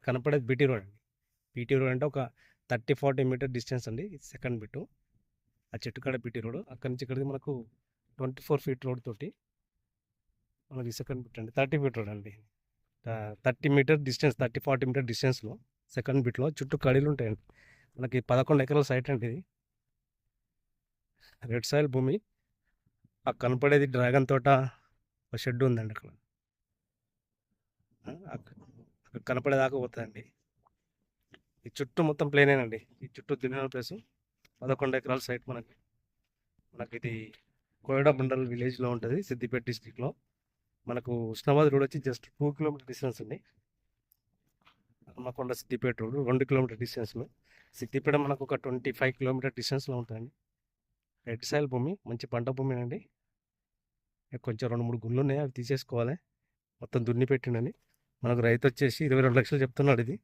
కనపడేది BT road అండి. BT road అంటే ఒక 30-40 మీటర్ డిస్టెన్స్ అండి. సెకండ్ బిట్టు ఆ చెట్టు కాడ బీటీ రోడ్. అక్కడి నుంచి ఇక్కడికి మనకు 24 ఫీట్ రోడ్ తోటి మనకి సెకండ్ బిట్ అండి. 30 ఫీట్ రోడ్ అండి. 30 మీటర్ డిస్టెన్స్, 30-40 మీటర్ డిస్టెన్స్లో సెకండ్ బిట్లో చుట్టూ కడీలు ఉంటాయండి. మనకి 11 ఎకరాల సైట్ అండి ఇది. రెడ్ సాయిల్ భూమి. ఆ కనపడేది డ్రాగన్ తోట, ఒక షెడ్ ఉందండి అక్కడ. అక్కడ కనపడేదాకా పోతుందండి. ఈ చుట్టూ మొత్తం ప్లేనేనండి. ఈ చుట్టూ తిరిగిన ప్లేస్ 11 ఎకరాల సైట్ మనకి ఇది కోయడా మండల్ విలేజ్లో ఉంటుంది, సిద్దిపేట డిస్టిక్లో. మనకు ఉస్నాబాద్ రోడ్ వచ్చి జస్ట్ 2 కిలోమీటర్ డిస్టెన్స్ అండి. హన్మకొండ సిద్దిపేట రోడ్ 2 కిలోమీటర్ డిస్టెన్స్లో. సిద్దిపేట మనకు ఒక 25 కిలోమీటర్ డిస్టెన్స్లో ఉంటుందండి. రెడ్ సాయిల్ భూమి, మంచి పంట భూమినండి. కొంచెం 2-3 గుళ్ళు ఉన్నాయి, అవి తీసేసుకోవాలి. మొత్తం దున్ని పెట్టిండని. మనకు రైతు వచ్చేసి 22 లక్షలు చెప్తున్నాడు ఇది.